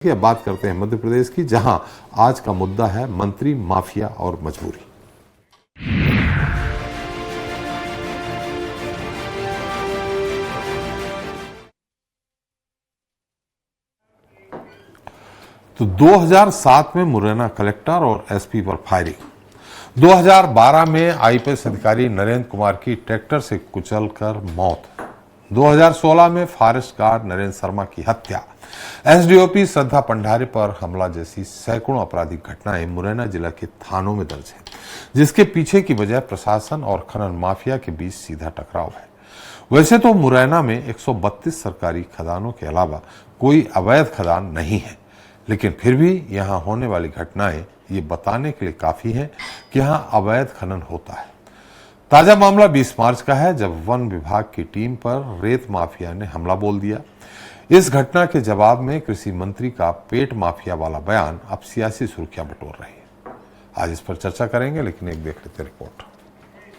अब बात करते हैं मध्य प्रदेश की, जहां आज का मुद्दा है मंत्री माफिया और मजबूरी। तो 2007 में मुरैना कलेक्टर और एसपी पर फायरिंग। 2012 में आईपीएस अधिकारी नरेंद्र कुमार की ट्रैक्टर से कुचलकर मौत। 2016 में फॉरेस्ट गार्ड नरेंद्र शर्मा की हत्या। एसडीओपी श्रद्धा पंडारे पर हमला जैसी सैकड़ों आपराधिक घटनाएं मुरैना जिला के थानों में दर्ज हैं, जिसके पीछे की वजह प्रशासन और खनन माफिया के बीच सीधा टकराव है। वैसे तो मुरैना में 132 सरकारी खदानों के अलावा कोई अवैध खदान नहीं है, लेकिन फिर भी यहां होने वाली घटनाएं ये बताने के लिए काफी है कि यहां अवैध खनन होता है। ताजा मामला 20 मार्च का है, जब वन विभाग की टीम पर रेत माफिया ने हमला बोल दिया। इस घटना के जवाब में कृषि मंत्री का पेट माफिया वाला बयान अब सियासी सुर्खियां बटोर रही है। आज इस पर चर्चा करेंगे, लेकिन एक देख लेते रिपोर्ट।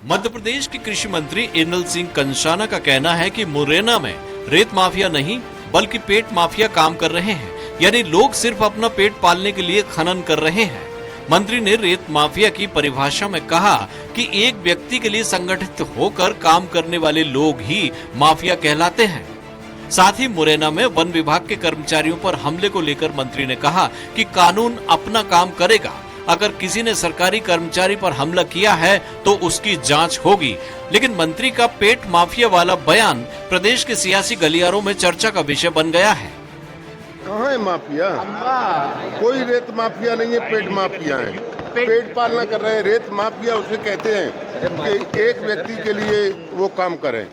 मध्य प्रदेश के कृषि मंत्री एनल सिंह कंषाना का कहना है कि मुरैना में रेत माफिया नहीं बल्कि पेट माफिया काम कर रहे हैं, यानी लोग सिर्फ अपना पेट पालने के लिए खनन कर रहे हैं। मंत्री ने रेत माफिया की परिभाषा में कहा कि एक व्यक्ति के लिए संगठित होकर काम करने वाले लोग ही माफिया कहलाते हैं। साथ ही मुरैना में वन विभाग के कर्मचारियों पर हमले को लेकर मंत्री ने कहा कि कानून अपना काम करेगा। अगर किसी ने सरकारी कर्मचारी पर हमला किया है तो उसकी जांच होगी। लेकिन मंत्री का पेट माफिया वाला बयान प्रदेश के सियासी गलियारों में चर्चा का विषय बन गया है। कहाँ है माफिया? कोई रेत माफिया नहीं है, पेट माफिया है। पेट पालना कर रहे हैं। रेत माफिया उसे कहते हैं कि एक व्यक्ति के लिए वो काम करें।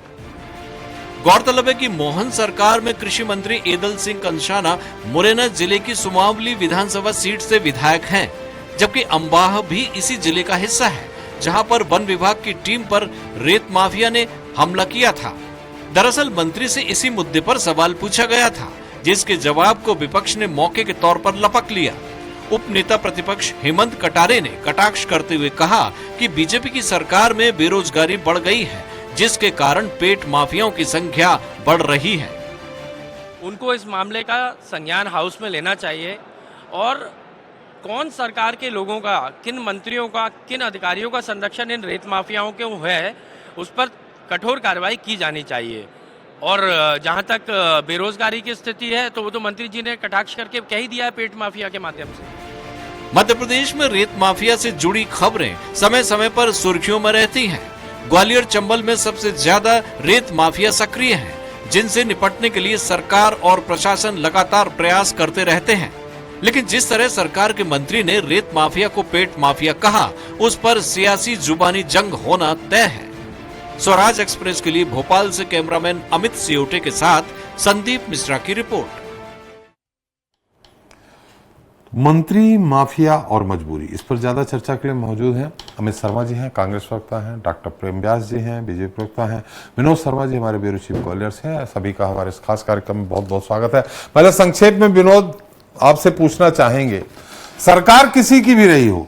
गौरतलब है कि मोहन सरकार में कृषि मंत्री एदल सिंह कंषाना मुरैना जिले की सुमावली विधानसभा सीट से विधायक हैं, जबकि अंबाह भी इसी जिले का हिस्सा है, जहां पर वन विभाग की टीम पर रेत माफिया ने हमला किया था। दरअसल मंत्री से इसी मुद्दे पर सवाल पूछा गया था, जिसके जवाब को विपक्ष ने मौके के तौर पर लपक लिया। उप नेता प्रतिपक्ष हेमंत कटारे ने कटाक्ष करते हुए कहा कि बीजेपी की सरकार में बेरोजगारी बढ़ गई है, जिसके कारण पेट माफियाओं की संख्या बढ़ रही है। उनको इस मामले का संज्ञान हाउस में लेना चाहिए और कौन सरकार के लोगों का, किन मंत्रियों का, किन अधिकारियों का संरक्षण इन रेत माफियाओं के है, उस पर कठोर कार्रवाई की जानी चाहिए। और जहां तक बेरोजगारी की स्थिति है तो वो तो मंत्री जी ने कटाक्ष करके कह ही दिया है पेट माफिया के माध्यम से। मध्य प्रदेश में रेत माफिया से जुड़ी खबरें समय समय पर सुर्खियों में रहती हैं। ग्वालियर चंबल में सबसे ज्यादा रेत माफिया सक्रिय हैं, जिनसे निपटने के लिए सरकार और प्रशासन लगातार प्रयास करते रहते हैं। लेकिन जिस तरह सरकार के मंत्री ने रेत माफिया को पेट माफिया कहा, उस पर सियासी जुबानी जंग होना तय है। स्वराज एक्सप्रेस के लिए भोपाल से कैमरामैन अमित सियोटे के साथ संदीप मिश्रा की रिपोर्ट। मंत्री माफिया और मजबूरी, इस पर ज्यादा चर्चा के लिए मौजूद हैं अमित शर्मा जी हैं, कांग्रेस प्रवक्ता हैं, डॉक्टर प्रेम व्यास जी हैं, बीजेपी प्रवक्ता हैं, विनोद शर्मा जी हमारे ब्यूरो चीफ ग्वालियर से हैं। सभी का हमारे इस खास कार्यक्रम में बहुत बहुत स्वागत है। पहले संक्षेप में विनोद आपसे पूछना चाहेंगे, सरकार किसी की भी रही हो,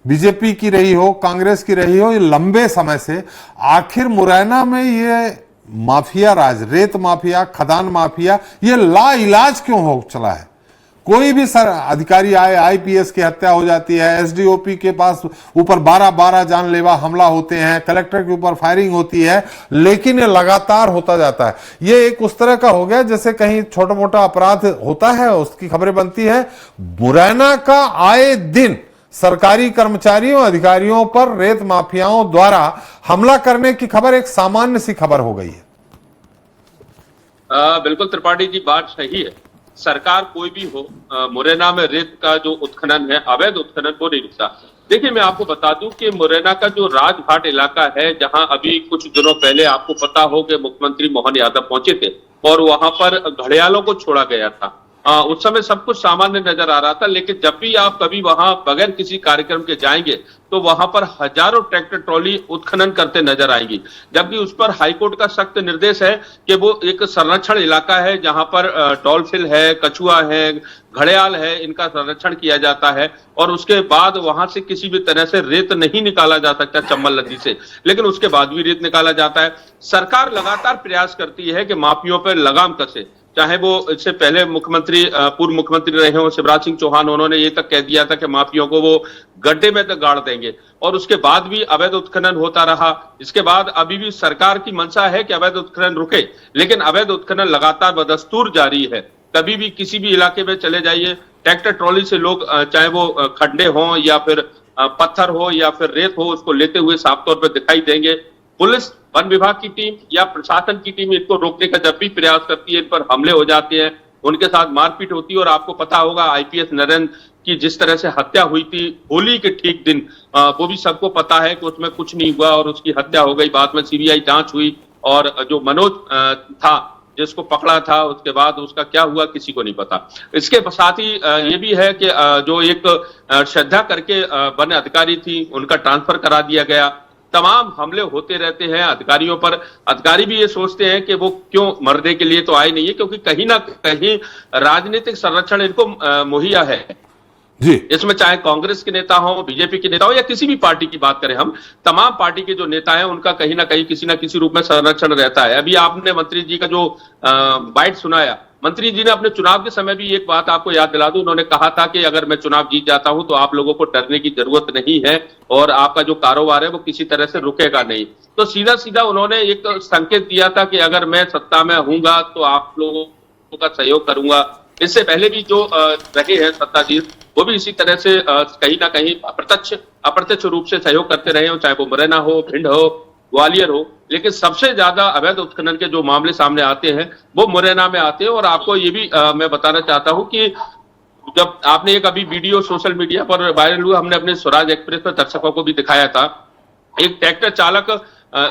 बीजेपी की रही हो, कांग्रेस की रही हो, ये लंबे समय से आखिर मुरैना में ये माफिया राज, रेत माफिया, खदान माफिया, ये ला इलाज क्यों हो चला है? कोई भी सर अधिकारी आए, आईपीएस की हत्या हो जाती है, एसडीओपी के पास ऊपर 12-12 जानलेवा हमला होते हैं, कलेक्टर के ऊपर फायरिंग होती है, लेकिन ये लगातार होता जाता है। ये एक उस तरह का हो गया जैसे कहीं छोटा मोटा अपराध होता है, उसकी खबरें बनती है। मुरैना का आए दिन सरकारी कर्मचारियों, अधिकारियों पर रेत माफियाओं द्वारा हमला करने की खबर एक सामान्य सी खबर हो गई है। बिल्कुल त्रिपाठी जी, बात सही है। सरकार कोई भी हो, मुरैना में रेत का जो उत्खनन है, अवैध उत्खनन, वो नहीं रुकता। देखिए, मैं आपको बता दूं कि मुरैना का जो राजघाट इलाका है, जहां अभी कुछ दिनों पहले आपको पता हो कि मुख्यमंत्री मोहन यादव पहुंचे थे और वहां पर घड़ियालों को छोड़ा गया था। उस समय सब कुछ सामान्य नजर आ रहा था, लेकिन जब भी आप कभी वहां बगैर किसी कार्यक्रम के जाएंगे तो वहां पर हजारों ट्रैक्टर ट्रॉली उत्खनन करते नजर आएंगी। जबकि उस पर हाईकोर्ट का सख्त निर्देश है कि वो एक संरक्षण इलाका है, जहां पर डॉल्फिन है, कछुआ है, घड़ियाल है, इनका संरक्षण किया जाता है और उसके बाद वहां से किसी भी तरह से रेत नहीं निकाला जा सकता चंबल नदी से, लेकिन उसके बाद भी रेत निकाला जाता है। सरकार लगातार प्रयास करती है कि माफियों पर लगाम कसे। चाहे वो इससे पहले मुख्यमंत्री पूर्व मुख्यमंत्री रहे हो शिवराज सिंह चौहान, उन्होंने ये तक कह दिया था कि माफियाओं को वो गड्ढे में तक गाड़ देंगे, और उसके बाद भी अवैध उत्खनन होता रहा। इसके बाद अभी भी सरकार की मंशा है कि अवैध उत्खनन रुके, लेकिन अवैध उत्खनन लगातार बदस्तूर जारी है। कभी भी किसी भी इलाके में चले जाइए, ट्रैक्टर ट्रॉली से लोग चाहे वो खड्डे हों या फिर पत्थर हो या फिर रेत हो, उसको लेते हुए साफ तौर पर दिखाई देंगे। पुलिस, वन विभाग की टीम या प्रशासन की टीम इनको रोकने का जब भी प्रयास करती है, इन पर हमले हो जाते हैं, उनके साथ मारपीट होती है। और आपको पता होगा आईपीएस नरेंद्र की जिस तरह से हत्या हुई थी होली के ठीक दिन, वो भी सबको पता है कि उसमें कुछ नहीं हुआ और उसकी हत्या हो गई। बाद में सीबीआई जांच हुई और जो मनोज था जिसको पकड़ा था, उसके बाद उसका क्या हुआ किसी को नहीं पता। इसके साथ ही ये भी है कि जो एक श्रद्धा करके वन अधिकारी थी, उनका ट्रांसफर करा दिया गया। तमाम हमले होते रहते हैं अधिकारियों पर। अधिकारी भी ये सोचते हैं कि वो क्यों मरने के लिए तो आए नहीं है, क्योंकि कहीं ना कहीं राजनीतिक संरक्षण इनको मुहैया है जी। इसमें चाहे कांग्रेस के नेता हो, बीजेपी के नेता हो या किसी भी पार्टी की बात करें हम, तमाम पार्टी के जो नेता हैं उनका कहीं ना कहीं किसी ना किसी रूप में संरक्षण रहता है। अभी आपने मंत्री जी का जो बाइट सुनाया, मंत्री जी ने अपने चुनाव के समय भी एक बात आपको याद दिला दूं, उन्होंने कहा था कि अगर मैं चुनाव जीत जाता हूं तो आप लोगों को डरने की जरूरत नहीं है और आपका जो कारोबार है वो किसी तरह से रुकेगा नहीं। तो सीधा सीधा उन्होंने एक संकेत दिया था कि अगर मैं सत्ता में हूंगा तो आप लोगों का सहयोग करूंगा। इससे पहले भी जो रहे हैं सत्ताधीश, वो भी इसी तरह से कहीं ना कहीं अप्रत्यक्ष रूप से सहयोग करते रहे हो, चाहे वो मुरैना हो, भिंड हो, ग्वालियर हो। लेकिन सबसे ज्यादा अवैध उत्खनन के जो मामले सामने आते हैं वो मुरैना में आते हैं। और आपको ये भी मैं बताना चाहता हूं कि जब आपने एक अभी वीडियो सोशल मीडिया पर वायरल हुआ, हमने अपने स्वराज एक्सप्रेस पर दर्शकों को भी दिखाया था, एक ट्रैक्टर चालक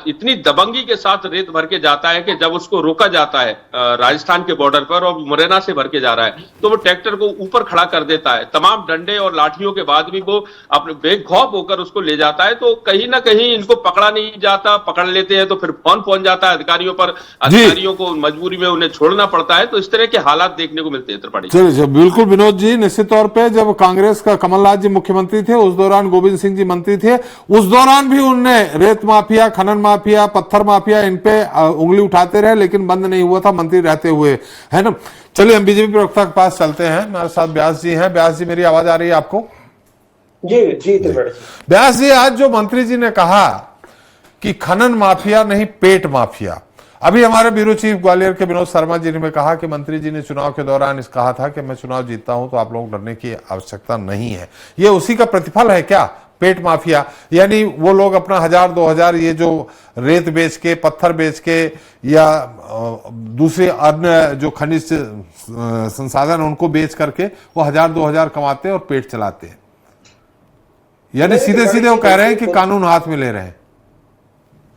इतनी दबंगी के साथ रेत भर के जाता है कि जब उसको रोका जाता है राजस्थान के बॉर्डर पर और मुरैना से भर के जा रहा है, तो वो ट्रैक्टर को ऊपर खड़ा कर देता है। तमाम डंडे और लाठियों के बाद भी वो अपने बेखौफ होकर उसको ले जाता है। तो कहीं ना कहीं इनको पकड़ा नहीं जाता, पकड़ लेते हैं तो फिर फोन पहुंच जाता है अधिकारियों पर, अधिकारियों को मजबूरी में उन्हें छोड़ना पड़ता है। तो इस तरह के हालात देखने को मिलते हैं त्रिपाठी। चलिए, बिल्कुल विनोद जी, निश्चित तौर पे जब कांग्रेस का कमलनाथ जी मुख्यमंत्री थे, उस दौरान गोविंद सिंह जी मंत्री थे, उस दौरान भी उनने रेत माफिया, खनन माफिया, पत्थर माफिया, इन पे उंगली उठाते रहे, लेकिन बंद नहीं हुआ था मंत्री रहते हुए, है ना। चलिए हम बीजेपी प्रवक्ता के पास चलते हैं, हमारे साथ व्यास जी हैं। व्यास जी, मेरी आवाज आ रही है आपको? जी जी व्यास जी, आज जो मंत्री जी ने कहा कि खनन माफिया नहीं पेट माफिया, अभी हमारे ब्यूरो चीफ ग्वालियर के विनोद शर्मा जी ने कहा कि मंत्री जी ने चुनाव के दौरान इस कहा था कि मैं चुनाव जीतता हूं तो आप लोग डरने की आवश्यकता नहीं है। ये उसी का प्रतिफल है क्या, पेट माफिया? यानी वो लोग अपना 1000-2000 ये जो रेत बेच के, पत्थर बेच के या दूसरे अन्य जो खनिज संसाधन उनको बेच करके वो 1000-2000 कमाते और पेट चलाते हैं। यानी सीधे सीधे वो कह रहे हैं कि कानून हाथ में ले रहे हैं।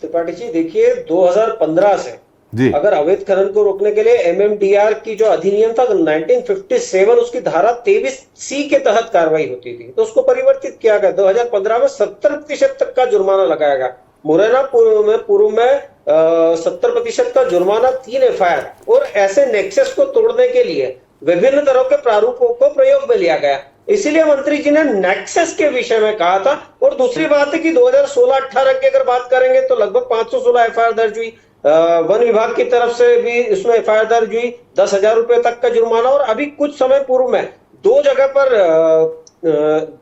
त्रिपाठी जी देखिए, 2015 से जी अगर अवैध खनन को रोकने के लिए एमएमडीआर की जो अधिनियम था 1957, उसकी धारा 23C के तहत कार्रवाई होती थी, तो उसको परिवर्तित किया गया। 2015 में 70% तक का जुर्माना लगाया गया। मुरैना पूर्व में 70% का जुर्माना, 3 एफआईआर। और ऐसे नेक्सस को तोड़ने के लिए विभिन्न तरह के प्रारूपों को प्रयोग में लिया गया। इसीलिए मंत्री जी ने नेक्सस के विषय में कहा था। और दूसरी बात है कि 2016-18 की अगर बात करेंगे तो लगभग 516 एफआईआर दर्ज हुई। वन विभाग की तरफ से भी इसमें एफआईआर दर्ज हुई, 10,000 रुपए तक का जुर्माना। और अभी कुछ समय पूर्व में 2 जगह पर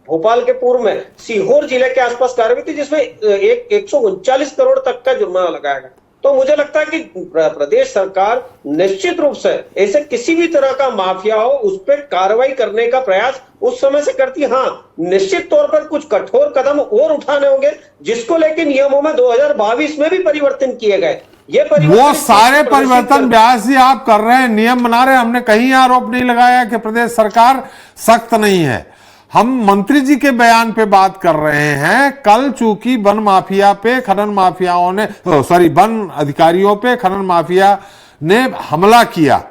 भोपाल के पूर्व में सीहोर जिले के आसपास कार्रवाई थी, जिसमें 139 करोड़ तक का जुर्माना लगाया गया। तो मुझे लगता है कि प्रदेश सरकार निश्चित रूप से ऐसे किसी भी तरह का माफिया हो उस पर कार्रवाई करने का प्रयास उस समय से करती। हाँ, निश्चित तौर पर कुछ कठोर कदम और उठाने होंगे, जिसको लेके नियमों में 2022 में भी परिवर्तन किए गए। वो सारे परिवर्तन व्यास जी आप कर रहे हैं, नियम बना रहे हैं। हमने कहीं आरोप नहीं लगाया कि प्रदेश सरकार सख्त नहीं है। हम मंत्री जी के बयान पे बात कर रहे हैं। कल चूंकि वन माफिया पे, खनन माफियाओं ने, वन अधिकारियों पे खनन माफिया ने हमला किया,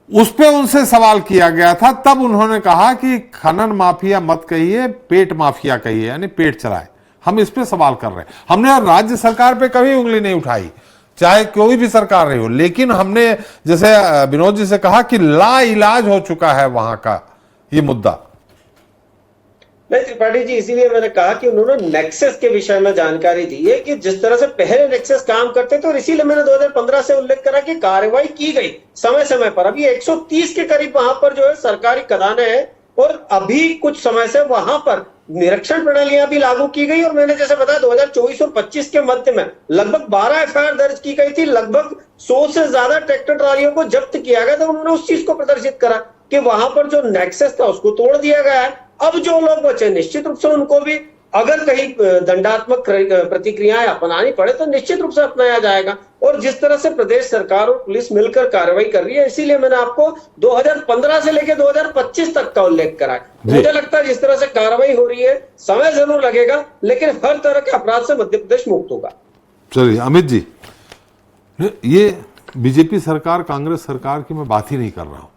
उस पे उनसे सवाल किया गया था, तब उन्होंने कहा कि खनन माफिया मत कहिए, पेट माफिया कहिए, यानी पेट चलाए। हम इस पे सवाल कर रहे हैं। हमने राज्य सरकार पे कभी उंगली नहीं उठाई, चाहे कोई भी सरकार रही हो, लेकिन हमने जैसे विनोद जी से कहा कि ला इलाज हो चुका है वहां का ये मुद्दा। नहीं त्रिपाठी जी, इसीलिए मैंने कहा कि उन्होंने नेक्सस के विषय में जानकारी दी है कि जिस तरह से पहले नेक्सस काम करते थे, और इसीलिए मैंने 2015 से उल्लेख करा कि कार्रवाई की गई समय समय पर। अभी 130 के करीब वहां पर जो है सरकारी खदानें हैं, और अभी कुछ समय से वहां पर निरीक्षण प्रणालियां भी लागू की गई। और मैंने जैसे बताया 2024 और 25 के मध्य में लगभग 12 एफआईआर दर्ज की गई थी, लगभग 100 से ज्यादा ट्रैक्टर ट्रालियों को जब्त किया गया था। उन्होंने उस चीज को प्रदर्शित करा कि वहां पर जो नेक्सस था उसको तोड़ दिया गया है। अब जो लोग बचे निश्चित रूप से उनको भी अगर कहीं दंडात्मक प्रतिक्रियाएं अपनानी पड़े तो निश्चित रूप से अपनाया जाएगा। और जिस तरह से प्रदेश सरकार और पुलिस मिलकर कार्रवाई कर रही है, इसीलिए मैंने आपको 2015 से लेकर 2025 तक का उल्लेख करा है। मुझे लगता है जिस तरह से कार्रवाई हो रही है, समय जरूर लगेगा, लेकिन हर तरह के अपराध से मध्य प्रदेश मुक्त होगा। चलिए अमित जी, ये बीजेपी सरकार कांग्रेस सरकार की मैं बात ही नहीं कर रहा हूं।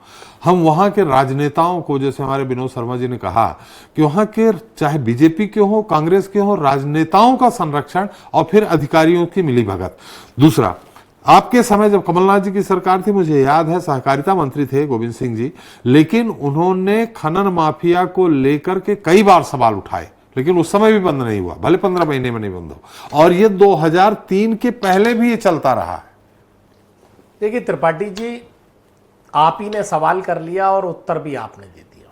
हम वहां के राजनेताओं को, जैसे हमारे विनोद शर्मा जी ने कहा कि वहां के चाहे बीजेपी के हो कांग्रेस के हो, राजनेताओं का संरक्षण और फिर अधिकारियों की मिलीभगत। दूसरा, आपके समय जब कमलनाथ जी की सरकार थी, मुझे याद है सहकारिता मंत्री थे गोविंद सिंह जी, लेकिन उन्होंने खनन माफिया को लेकर के कई बार सवाल उठाए, लेकिन उस समय भी बंद नहीं हुआ, भले 15 महीने में नहीं बंद हो, और ये 2003 के पहले भी ये चलता रहा है। देखिए त्रिपाठी जी, आप ही ने सवाल कर लिया और उत्तर भी आपने दे दिया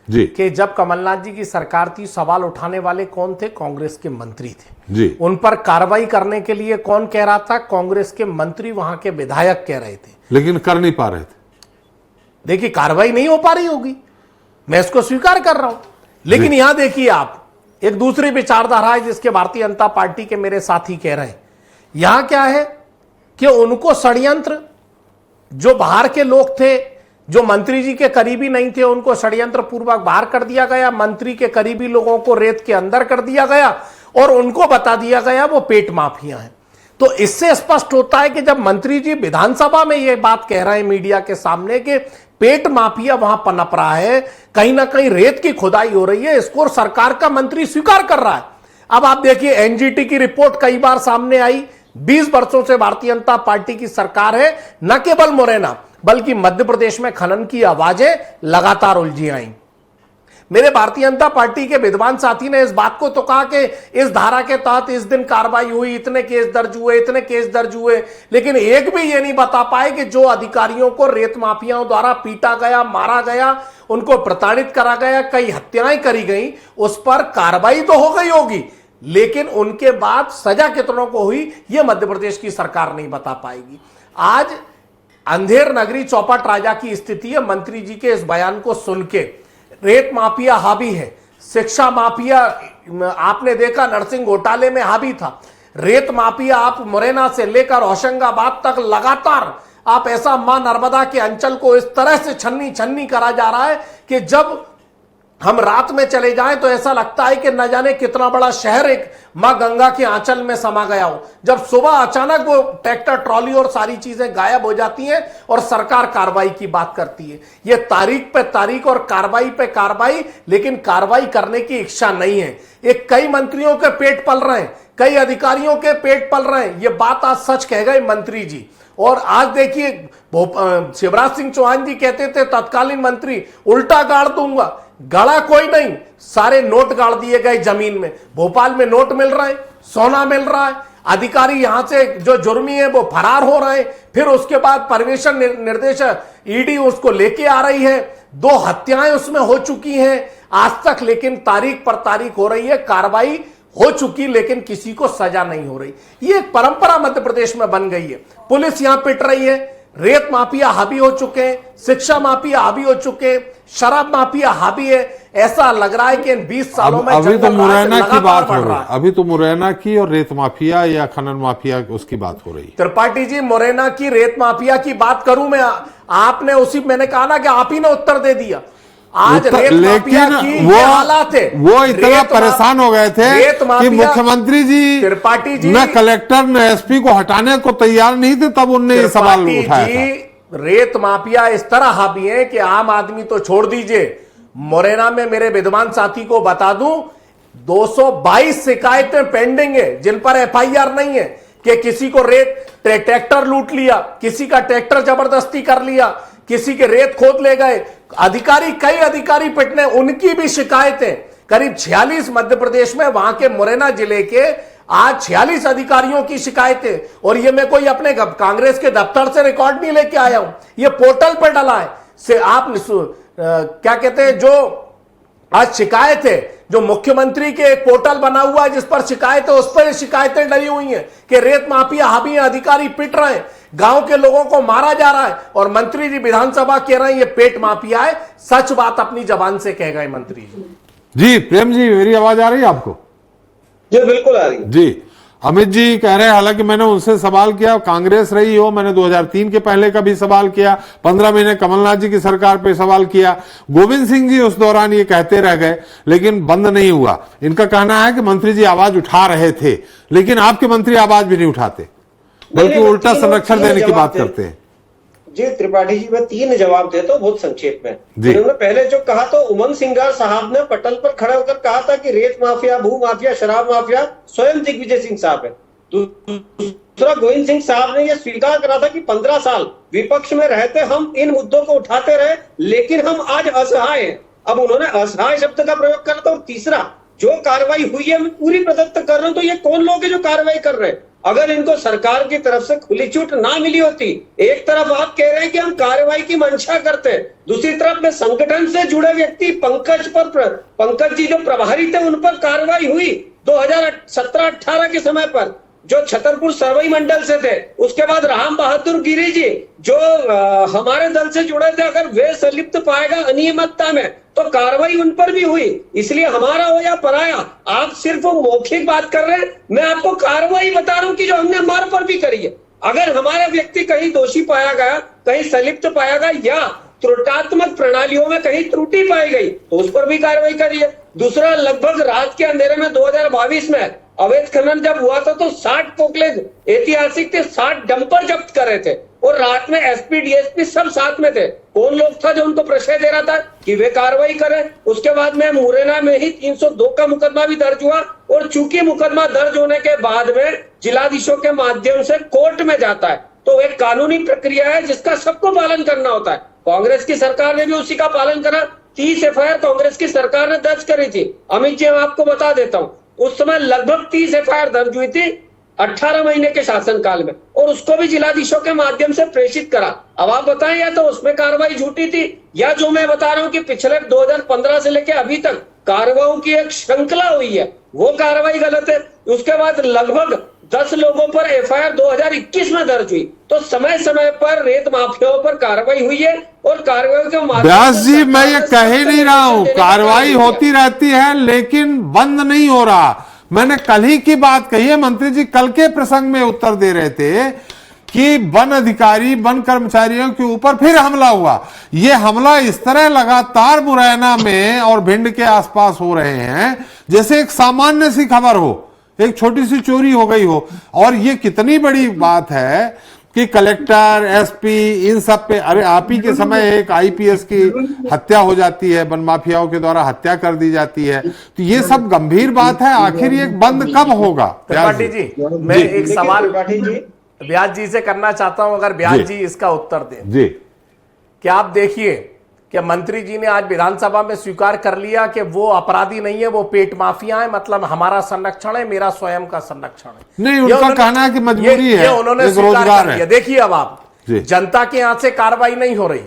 जी कि जब कमलनाथ जी की सरकार थी, सवाल उठाने वाले कौन थे? कांग्रेस के मंत्री थे जी। उन पर कार्रवाई करने के लिए कौन कह रहा था? कांग्रेस के मंत्री, वहां के विधायक कह रहे थे, लेकिन कर नहीं पा रहे थे। देखिए कार्रवाई नहीं हो पा रही होगी, मैं इसको स्वीकार कर रहा हूं, लेकिन यहां देखिए आप, एक दूसरी विचारधारा है जिसके भारतीय जनता पार्टी के मेरे साथी कह रहे हैं। यहां क्या है कि उनको षड्यंत्र, जो बाहर के लोग थे, जो मंत्री जी के करीबी नहीं थे, उनको षड्यंत्र पूर्वक बाहर कर दिया गया, मंत्री के करीबी लोगों को रेत के अंदर कर दिया गया और उनको बता दिया गया वो पेट माफिया हैं। तो इससे स्पष्ट होता है कि जब मंत्री जी विधानसभा में ये बात कह रहे हैं मीडिया के सामने कि पेट माफिया वहां पनप रहा है, कहीं ना कहीं रेत की खुदाई हो रही है, इसको सरकार का मंत्री स्वीकार कर रहा है। अब आप देखिए एनजीटी की रिपोर्ट कई बार सामने आई, 20 वर्षों से भारतीय जनता पार्टी की सरकार है, न केवल मुरैना बल्कि मध्य प्रदेश में खनन की आवाजें लगातार उलझी आई। मेरे भारतीय जनता पार्टी के विद्वान साथी ने इस बात को तो कहा कि इस धारा के तहत इस दिन कार्रवाई हुई, इतने केस दर्ज हुए, इतने केस दर्ज हुए, लेकिन एक भी ये नहीं बता पाए कि जो अधिकारियों को रेत माफियाओं द्वारा पीटा गया, मारा गया, उनको प्रताड़ित करा गया, कई हत्याएं करी गई, उस पर कार्रवाई तो हो गई होगी, लेकिन उनके बाद सजा कितनों को हुई ये मध्य प्रदेश की सरकार नहीं बता पाएगी। आज अंधेर नगरी चौपट राजा की स्थिति है। मंत्री जी के इस बयान को सुन के रेत माफिया हावी है, शिक्षा माफिया आपने देखा नरसिंह घोटाले में हावी था, रेत माफिया आप मुरैना से लेकर होशंगाबाद तक लगातार आप ऐसा मां नर्मदा के अंचल को इस तरह से छन्नी छन्नी करा जा रहा है कि जब हम रात में चले जाएं तो ऐसा लगता है कि न जाने कितना बड़ा शहर एक मां गंगा के आंचल में समा गया हो। जब सुबह अचानक वो ट्रैक्टर ट्रॉली और सारी चीजें गायब हो जाती हैं और सरकार कार्रवाई की बात करती है, ये तारीख पे तारीख और कार्रवाई पे कार्रवाई, लेकिन कार्रवाई करने की इच्छा नहीं है। एक कई मंत्रियों के पेट पल रहे हैं, कई अधिकारियों के पेट पल रहे हैं, ये बात आज सच कह गए मंत्री जी। और आज देखिए शिवराज सिंह चौहान जी कहते थे तत्कालीन मंत्री, उल्टा गाड़ दूंगा, गाड़ा कोई नहीं, सारे नोट गाड़ दिए गए जमीन में। भोपाल में नोट मिल रहे हैं, सोना मिल रहा है, अधिकारी यहां से जो जुर्मी है वो फरार हो रहे हैं, फिर उसके बाद पर्यवेक्षण निर्देशक ईडी उसको लेके आ रही है, 2 हत्याएं उसमें हो चुकी हैं आज तक, लेकिन तारीख पर तारीख हो रही है, कार्रवाई हो चुकी, लेकिन किसी को सजा नहीं हो रही। ये एक परंपरा मध्य प्रदेश में बन गई है। पुलिस यहां पिट रही है, रेत माफिया हावी हो चुके हैं, शिक्षा माफिया हावी हो चुके हैं, शराब माफिया हावी है। ऐसा लग रहा है कि इन 20 सालों में अभी तो मुरैना की बात हो रही है, अभी तो मुरैना की और रेत माफिया या खनन माफिया उसकी बात हो रही है। त्रिपाठी जी, मुरैना की रेत माफिया की बात करूं मैं, आपने उसी मैंने कहा ना कि आप ही ने उत्तर दे दिया। आज रेत माफिया की वो हालात है, वो इतना परेशान हो गए थे कि मुख्यमंत्री जी, त्रिपाठी जी, न कलेक्टर न एसपी को हटाने को तैयार नहीं थे, तब उनने ये सवाल उठाया था। रेत माफिया इस तरह हावी है कि आम आदमी तो छोड़ दीजिए, मुरैना में मेरे विद्वान साथी को बता दूं 222 शिकायतें पेंडिंग है जिन पर एफआईआर नहीं है, कि किसी को रेत ट्रैक्टर लूट लिया, किसी का ट्रैक्टर जबरदस्ती कर लिया, किसी के रेत खोद ले गए, अधिकारी कई अधिकारी पिटने, उनकी भी शिकायतें करीब 46 मध्य प्रदेश में वहां के मुरैना जिले के आज 46 अधिकारियों की शिकायतें, और ये मैं कोई अपने कांग्रेस के दफ्तर से रिकॉर्ड नहीं लेके आया हूं, ये पोर्टल पर डला है। से आप क्या कहते हैं, जो आज शिकायत है, जो मुख्यमंत्री के एक पोर्टल बना हुआ है जिस पर शिकायत है, उस पर शिकायतें डली हुई हैं कि रेत माफिया हावी अधिकारी पिट रहे हैं, गांव के लोगों को मारा जा रहा है, और मंत्री जी विधानसभा कह रहे हैं ये पेट माफिया है। सच बात अपनी जबान से कह गए मंत्री जी। जी प्रेम जी, मेरी आवाज आ रही है आपको? जी बिल्कुल आ रही है। जी, अमित जी कह रहे हैं, हालांकि मैंने उनसे सवाल किया, कांग्रेस रही हो, मैंने 2003 के पहले का भी सवाल किया, 15 महीने कमलनाथ जी की सरकार पे सवाल किया, गोविंद सिंह जी उस दौरान ये कहते रह गए, लेकिन बंद नहीं हुआ। इनका कहना है कि मंत्री जी आवाज उठा रहे थे, लेकिन आपके मंत्री आवाज भी नहीं उठाते, बल्कि उल्टा संरक्षण देने की बात करते हैं। जी त्रिपाठी जी, मैं 3 जवाब देता हूँ बहुत संक्षेप में। उन्होंने पहले जो कहा तो उमंग सिंगार साहब ने पटल पर खड़े होकर कहा था कि रेत माफिया, भू माफिया, शराब माफिया स्वयं दिग्विजय सिंह साहब है। दूसरा, गोविंद सिंह साहब ने यह स्वीकार करा था कि 15 साल विपक्ष में रहते हम इन मुद्दों को उठाते रहे, लेकिन हम आज असहाय हैं। अब उन्होंने असहाय शब्द का प्रयोग करा था। और तीसरा, जो कार्रवाई हुई है मैं पूरी प्रदत्त कर रहा हूं, तो ये कौन लोग हैं जो कार्रवाई कर रहे हैं? अगर इनको सरकार की तरफ से खुली छूट ना मिली होती, एक तरफ आप कह रहे हैं कि हम कार्रवाई की मंशा करते हैं, दूसरी तरफ में संगठन से जुड़े व्यक्ति पंकज जी जो प्रभारी थे उन पर कार्रवाई हुई 2017-18 के समय पर, जो छतरपुर सर्वई मंडल से थे। उसके बाद राम बहादुर गिरी जी जो हमारे दल से जुड़े थे, अगर वे संलिप्त पाएगा अनियमितता में तो कार्रवाई उन पर भी हुई। इसलिए हमारा हो या पराया, आप सिर्फ मौखिक बात कर रहे हैं, मैं आपको कार्रवाई बता रहा हूं कि जो हमने हमारे पर भी करी है। अगर हमारा व्यक्ति कहीं दोषी पाया गया, कहीं संलिप्त पाया गया, या त्रुटात्मक प्रणालियों में कहीं त्रुटि पाई गई, तो उस पर भी कार्रवाई करी है। दूसरा, लगभग रात के अंधेरे में 2022 में अवैध खनन जब हुआ था तो 60 पोकलेज ऐतिहासिक थे, 60 डंपर जब्त करे थे, और रात में एसपी डीएसपी सब साथ में थे। कौन लोग था जो उनको प्रश्रय दे रहा था कि वे कार्रवाई करें? उसके बाद में मुरैना में ही 302 का मुकदमा भी दर्ज हुआ, और चूंकि मुकदमा दर्ज होने के बाद में जिलाधीशों के माध्यम से कोर्ट में जाता है, तो एक कानूनी प्रक्रिया है जिसका सबको पालन करना होता है। कांग्रेस की सरकार ने भी उसी का पालन करा। 30 एफआईआर कांग्रेस की सरकार ने दर्ज करी थी। अमित जी, मैं आपको बता देता हूँ, उस समय लगभग 30 एफआईआर दर्ज हुई थी 18 महीने के शासनकाल में, और उसको भी जिलाधीशों के माध्यम से प्रेषित करा। अब आप बताएं, या तो उसमें कार्रवाई झूठी थी, या जो मैं बता रहा हूं कि पिछले 2015 से लेकर अभी तक कार्रवाई की एक श्रृंखला हुई है, वो कार्रवाई गलत है। उसके बाद लगभग 10 लोगों पर एफआईआर 2021 में दर्ज हुई। तो समय समय पर रेत माफियाओं पर कार्रवाई हुई है, और कार्रवाई के माध्यम व्यास जी, मैं ये कह ही नहीं रहा हूं, कार्रवाई होती रहती है लेकिन बंद नहीं हो रहा। मैंने कल ही की बात कही है, मंत्री जी कल के प्रसंग में उत्तर दे रहे थे कि वन अधिकारी, वन कर्मचारियों के ऊपर फिर हमला हुआ। ये हमला इस तरह लगातार मुरैना में और भिंड के आसपास हो रहे हैं जैसे एक सामान्य सी खबर हो, एक छोटी सी चोरी हो गई हो। और ये कितनी बड़ी बात है कि कलेक्टर, एसपी, इन सब पे, अरे आप ही के समय एक आईपीएस की हत्या हो जाती है, वन माफियाओं के द्वारा हत्या कर दी जाती है। तो ये सब गंभीर बात है। आखिर ये बंद कब होगा? त्रिपाठी जी, मैं एक सवाल व्यास जी से करना चाहता हूं, अगर व्यास जी इसका उत्तर दें। जी, क्या आप देखिए कि मंत्री जी ने आज विधानसभा में स्वीकार कर लिया कि वो अपराधी नहीं है, वो पेट माफिया है, मतलब हमारा संरक्षण है, मेरा स्वयं का संरक्षण है। नहीं, उनका कहना है कि मजबूरी है, उन्होंने स्वीकार कर लिया। देखिए, अब आप जनता के यहां से कार्रवाई नहीं हो रही।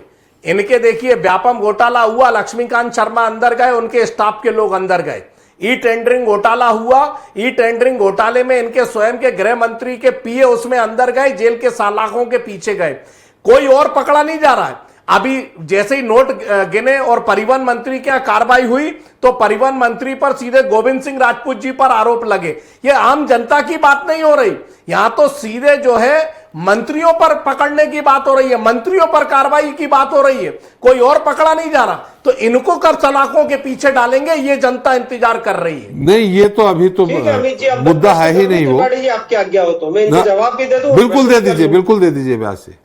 इनके देखिए व्यापम घोटाला हुआ, लक्ष्मीकांत शर्मा अंदर गए, उनके स्टाफ के लोग अंदर गए। ई टेंडरिंग घोटाला हुआ, ई टेंडरिंग घोटाले में इनके स्वयं के गृह मंत्री के पीए उसमें अंदर गए, जेल के सलाखों के पीछे गए, कोई और पकड़ा नहीं जा रहा है। अभी जैसे ही नोट गिने और परिवहन मंत्री की कार्रवाई हुई, तो परिवहन मंत्री पर सीधे गोविंद सिंह राजपूत जी पर आरोप लगे। ये आम जनता की बात नहीं हो रही, यहां तो सीधे जो है मंत्रियों पर पकड़ने की बात हो रही है, मंत्रियों पर कार्रवाई की बात हो रही है, कोई और पकड़ा नहीं जा रहा। तो इनको कर सलाखों के पीछे डालेंगे, ये जनता इंतजार कर रही है। नहीं, ये तो अभी तो मुद्दा है ही नहीं। वो आपकी आज्ञा हो तो मैं इनको जवाब भी दे दूं। बिल्कुल दे दीजिए, बिल्कुल दे दीजिए व्यास जी।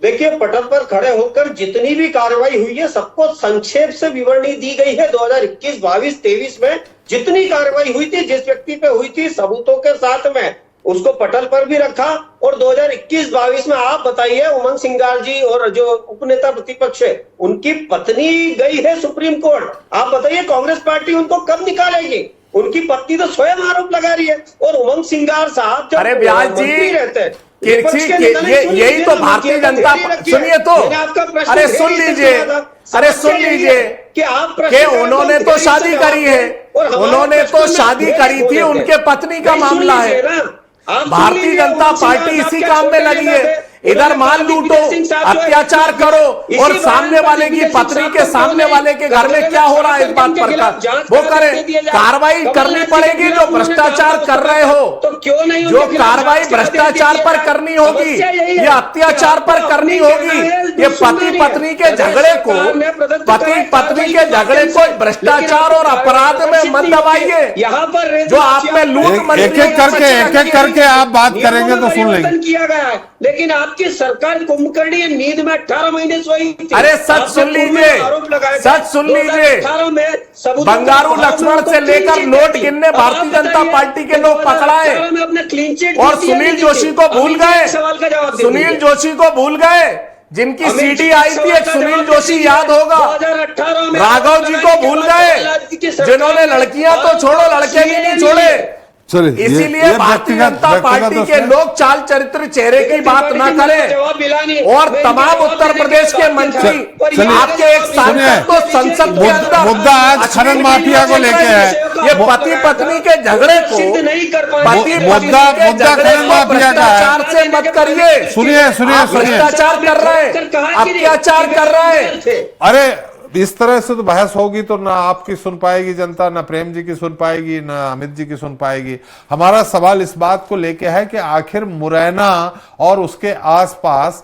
देखिए, पटल पर खड़े होकर जितनी भी कार्रवाई हुई है सबको संक्षेप से विवरणी दी गई है। 2021, 22, 23 में जितनी कार्रवाई हुई थी, जिस व्यक्ति पे हुई थी, सबूतों के साथ में उसको पटल पर भी रखा। और 2021-22 में आप बताइए, उमंग सिंगार जी और जो उपनेता प्रतिपक्ष है उनकी पत्नी गई है सुप्रीम कोर्ट। आप बताइए कांग्रेस पार्टी उनको कब निकालेगी? उनकी पत्नी तो स्वयं आरोप लगा रही है। और उमंग सिंगार साहब जब अरे व्यास जी, मंत्री रहते हैं, यही तो भारतीय जनता, सुनिए तो, अरे सुन लीजिए, अरे सुन लीजिए कि उन्होंने तो शादी करी है, उन्होंने तो शादी करी थी, उनके पत्नी का मामला है। भारतीय जनता पार्टी इसी काम में लगी है, इधर माल लूटो, अत्याचार करो, और सामने वाले की पत्नी के सामने वाले के घर में क्या हो रहा है इस बात पर वो करें। कार्रवाई करनी पड़ेगी जो भ्रष्टाचार कर रहे हो, तो क्यों नहीं जो कार्रवाई भ्रष्टाचार पर करनी होगी, ये अत्याचार पर करनी होगी। ये पति पत्नी के झगड़े को, पति पत्नी के झगड़े को भ्रष्टाचार और अपराध में मत दबाइए। यहाँ पर जो आप में लूट एक एक करके आप बात करेंगे तो सुन लेंगे। किया गया है, लेकिन आपकी सरकार कुंभकर्णी नींद में 18 महीने सोई थी। अरे सच सुन लीजिए, सच सुन लीजिए, बंगारू लक्ष्मण से लेकर नोट गिनने भारतीय जनता पार्टी के लोग पकड़ाए, और सुनील जोशी को भूल गए, सुनील जोशी को भूल गए, जिनकी सीडी आई थी, एक सुनील जोशी याद होगा, राघव जी को भूल गए, जिन्होंने लड़कियां तो छोड़ो लड़के भी नहीं छोड़े। इसीलिए भारतीय जनता पार्टी के लोग चाल चरित्र चेहरे की बात ना करें, और तमाम उत्तर प्रदेश के मंत्री, आपके एक सांसद तो संसद के अंदर मुद्दा आज खनन माफिया को लेके है। ये पति पत्नी के झगड़े को, पति मुद्दा खनन माफिया का है, भ्रष्टाचार से मत करिए। सुनिए भ्रष्टाचार कर रहे हैं, अत्याचार कर रहे हैं। अरे इस तरह से तो बहस होगी तो ना आपकी सुन पाएगी जनता, ना प्रेम जी की सुन पाएगी, ना अमित जी की सुन पाएगी। हमारा सवाल इस बात को लेके है कि आखिर मुरैना और उसके आसपास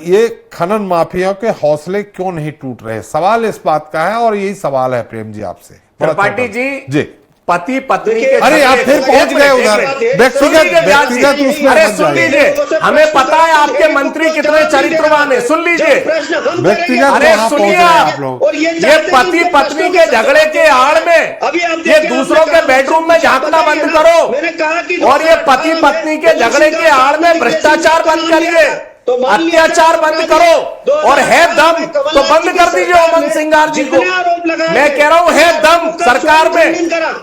ये खनन माफियाओं के हौसले क्यों नहीं टूट रहे? सवाल इस बात का है, और यही सवाल है प्रेम जी आपसे। त्रिपाठी जी, पति पत्नी के, अरे आप फिर पहुंच गए उधर व्यक्तिगत। अरे सुन लीजिए, हमें पता है आपके मंत्री कितने चरित्रवान है, सुन लीजिए व्यक्तिगत। अरे सुनिए आप लोग, ये पति पत्नी के झगड़े के आड़ में ये दूसरों के बेडरूम में झांकना बंद करो, और ये पति पत्नी के झगड़े के आड़ में भ्रष्टाचार बंद करिए, अत्याचार बंद करो, और है दम तो बंद कर दीजिए उमंग सिंगार जी को। मैं कह रहा हूं है दम सरकार में,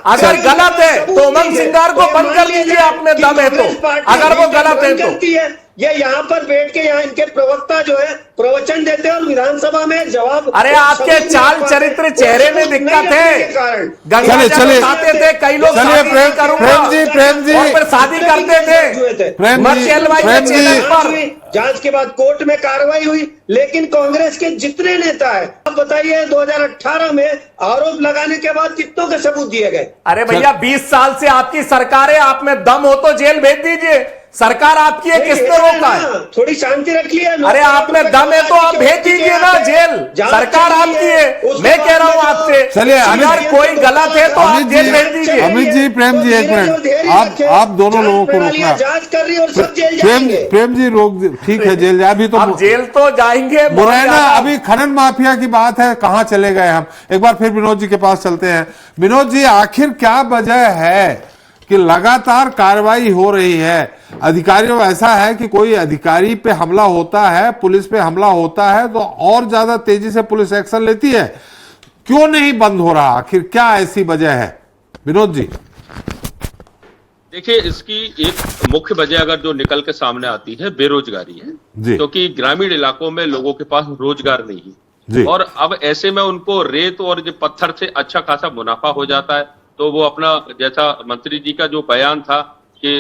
अगर गलत है तो उमंग सिंगार को बंद कर दीजिए, आपने दम है तो, अगर वो गलत है तो। ये यहाँ पर बैठ के यहाँ इनके प्रवक्ता जो है प्रवचन देते हैं और विधानसभा में जवाब। अरे आपके चाल चरित्र चेहरे में दिक्कत है। चलिए थे कई लोग, प्रेम जी और फिर शादी करते थे, जांच के बाद कोर्ट में कार्रवाई हुई, लेकिन कांग्रेस के जितने नेता है, अब बताइए 2018 में आरोप लगाने के बाद कितनों के सबूत दिए गए? अरे भैया 20 साल से आपकी सरकार है, आप में दम हो तो जेल भेज दीजिए। सरकार आपकी है, किसने रोका है? थोड़ी शांति रख लिया। अरे आप में दम है तो आप भेज दीजिए ना जेल, सरकार आपकी है। मैं कह रहा हूँ आपसे, चलिए अगर कोई गलत है तो आप जेल भेज दीजिए। अमित जी, प्रेम जी, एक मिनट, आप दोनों लोगों को रोकना। जांच कर रही है और सब जेल जाएंगे। प्रेम जी रोक, ठीक है जेल जाए, अभी तो जेल तो जाएंगे। मुरैना अभी खनन माफिया की बात है, कहाँ चले गए हम? एक बार फिर विनोद जी के पास चलते हैं। विनोद जी, आखिर क्या वजह है कि लगातार कार्रवाई हो रही है? अधिकारियों ऐसा है कि कोई अधिकारी पे हमला होता है, पुलिस पे हमला होता है तो और ज्यादा तेजी से पुलिस एक्शन लेती है, क्यों नहीं बंद हो रहा? आखिर क्या ऐसी वजह है विनोद जी? देखिए, इसकी एक मुख्य वजह अगर जो निकल के सामने आती है, बेरोजगारी है, क्योंकि ग्रामीण इलाकों में लोगों के पास रोजगार नहीं है, और अब ऐसे में उनको रेत और जो पत्थर से अच्छा खासा मुनाफा हो जाता है, तो वो अपना, जैसा मंत्री जी का जो बयान था कि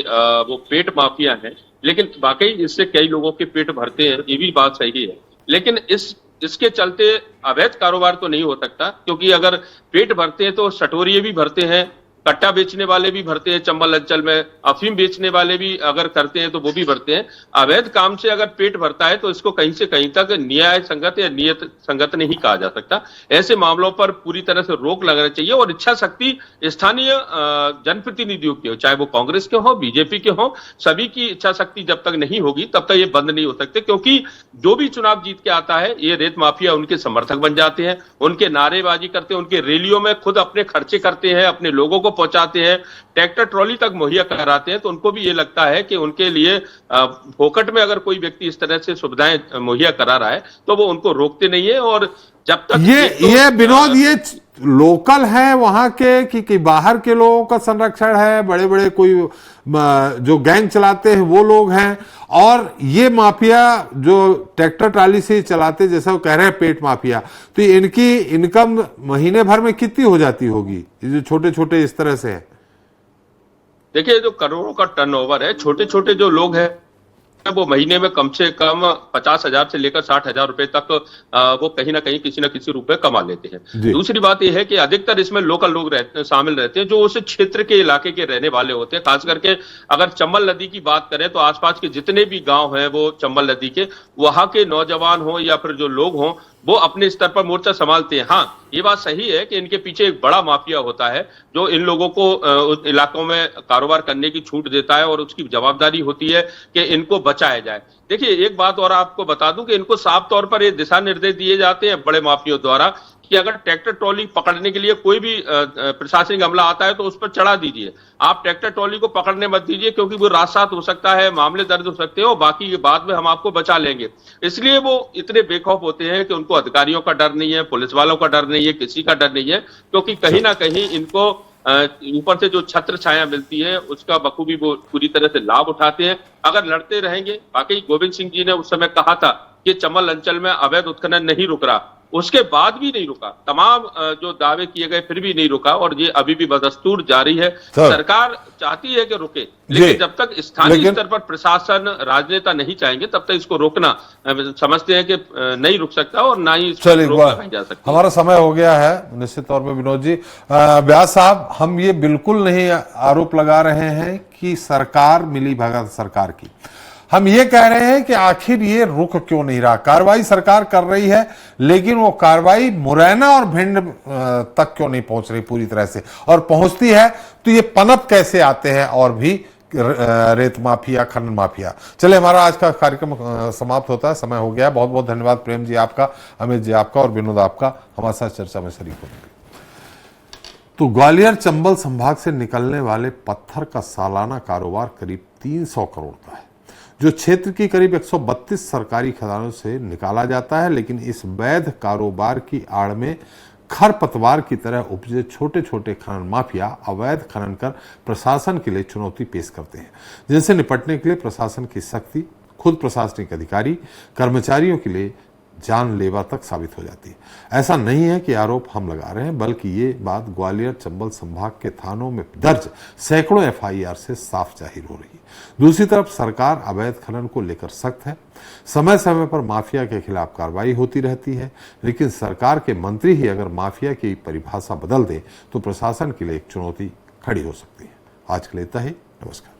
वो पेट माफिया है, लेकिन वाकई इससे कई लोगों के पेट भरते हैं, ये भी बात सही है। लेकिन इसके चलते अवैध कारोबार तो नहीं हो सकता, क्योंकि अगर पेट भरते हैं तो सटोरिये भी भरते हैं, कट्टा बेचने वाले भी भरते हैं, चंबल अंचल में अफीम बेचने वाले भी अगर करते हैं तो वो भी भरते हैं। अवैध काम से अगर पेट भरता है तो इसको कहीं से कहीं तक न्याय संगत या नियत संगत नहीं कहा जा सकता। ऐसे मामलों पर पूरी तरह से रोक लगाना चाहिए, और इच्छा शक्ति स्थानीय जनप्रतिनिधियों की हो, चाहे वो कांग्रेस के हो, बीजेपी के हो, सभी की इच्छा शक्ति जब तक नहीं होगी तब तक ये बंद नहीं हो सकते, क्योंकि जो भी चुनाव जीत के आता है ये रेत माफिया उनके समर्थक बन जाते हैं, उनके नारेबाजी करते हैं, उनके रैलियों में खुद अपने खर्चे करते हैं, अपने लोगों को पहुंचाते हैं, ट्रैक्टर ट्रॉली तक मुहैया कराते हैं, तो उनको भी ये लगता है कि उनके लिए फोकट में अगर कोई व्यक्ति इस तरह से सुविधाएं मुहैया करा रहा है तो वो उनको रोकते नहीं है। और जब तक ये विनोद, ये लोकल है वहां के कि बाहर के लोगों का संरक्षण है, बड़े बड़े कोई जो गैंग चलाते हैं वो लोग हैं, और ये माफिया जो ट्रैक्टर ट्राली से चलाते, जैसा वो कह रहे हैं पेट माफिया, तो इनकी इनकम महीने भर में कितनी हो जाती होगी जो छोटे छोटे इस तरह से है? देखिए, जो करोड़ों का टर्नओवर है, छोटे छोटे जो लोग हैं वो महीने में कम से कम 50,000 से लेकर 60,000 रुपए तक वो कहीं ना कहीं किसी न किसी रूप में कमा लेते हैं। दूसरी बात यह है कि अधिकतर इसमें लोकल लोग शामिल रहते हैं जो उस क्षेत्र के इलाके के रहने वाले होते हैं। खास करके अगर चंबल नदी की बात करें तो आसपास के जितने भी गांव हैं वो चंबल नदी के, वहां के नौजवान हो या फिर जो लोग हों वो अपने स्तर पर मोर्चा संभालते हैं। हाँ, ये बात सही है कि इनके पीछे एक बड़ा माफिया होता है जो इन लोगों को उन इलाकों में कारोबार करने की छूट देता है और उसकी जवाबदारी होती है कि इनको बचाया जाए। देखिए, एक बात और आपको बता दूं कि इनको साफ तौर पर ये दिशा निर्देश दिए जाते हैं बड़े माफियों द्वारा कि अगर ट्रैक्टर ट्रॉली पकड़ने के लिए कोई भी प्रशासनिक अमला आता है तो उस पर चढ़ा दीजिए, आप ट्रैक्टर ट्रॉली को पकड़ने मत दीजिए क्योंकि वो रात सात हो सकता है, मामले दर्ज हो सकते हैं और बाकी बाद में हम आपको बचा लेंगे। इसलिए वो इतने बेखौफ होते हैं कि उनको अधिकारियों का डर नहीं है, पुलिस वालों का डर नहीं है, किसी का डर नहीं है, क्योंकि कहीं ना कहीं इनको ऊपर से जो छत्र छाया मिलती है उसका बखूबी वो पूरी तरह से लाभ उठाते हैं। अगर लड़ते रहेंगे, वाकई गोविंद सिंह जी ने उस समय कहा था कि चंबल अंचल में अवैध उत्खनन नहीं रुक रहा, उसके बाद भी नहीं रुका, तमाम जो दावे किए गए फिर भी नहीं रुका और ये अभी भी बदस्तूर जारी है। सरकार चाहती है कि रुके, लेकिन जब तक स्थानीय स्तर पर प्रशासन राजनेता नहीं चाहेंगे तब तक इसको रोकना समझते हैं कि नहीं रुक सकता और ना ही इसको रोका जा सकता। हमारा समय हो गया है निश्चित तौर पर। विनोद जी, व्यास साहब, हम ये बिल्कुल नहीं आरोप लगा रहे हैं कि सरकार मिली भगत सरकार की, हम ये कह रहे हैं कि आखिर ये रुक क्यों नहीं रहा। कार्रवाई सरकार कर रही है लेकिन वो कार्रवाई मुरैना और भिंड तक क्यों नहीं पहुंच रही पूरी तरह से, और पहुंचती है तो ये पनप कैसे आते हैं और भी रेत माफिया, खनन माफिया। चले, हमारा आज का कार्यक्रम समाप्त होता है, समय हो गया। बहुत बहुत धन्यवाद प्रेम जी आपका, अमित जी आपका और विनोद आपका हमारे साथ चर्चा में शरीक होने के। तो ग्वालियर चंबल संभाग से निकलने वाले पत्थर का सालाना कारोबार करीब 300 करोड़ का है, जो क्षेत्र की करीब 132 सरकारी खदानों से निकाला जाता है। लेकिन इस वैध कारोबार की आड़ में खरपतवार की तरह उपजे छोटे छोटे खनन माफिया अवैध खनन कर प्रशासन के लिए चुनौती पेश करते हैं, जिनसे निपटने के लिए प्रशासन की सख्ती खुद प्रशासनिक अधिकारी कर्मचारियों के लिए जानलेवा तक साबित हो जाती है। ऐसा नहीं है कि आरोप हम लगा रहे हैं, बल्कि ये बात ग्वालियर चंबल संभाग के थानों में दर्ज सैकड़ों FIR से साफ जाहिर हो रही है। दूसरी तरफ सरकार अवैध खनन को लेकर सख्त है, समय समय पर माफिया के खिलाफ कार्रवाई होती रहती है, लेकिन सरकार के मंत्री ही अगर माफिया की परिभाषा बदल दे तो प्रशासन के लिए एक चुनौती खड़ी हो सकती है। आज के लिए इतना ही, नमस्कार।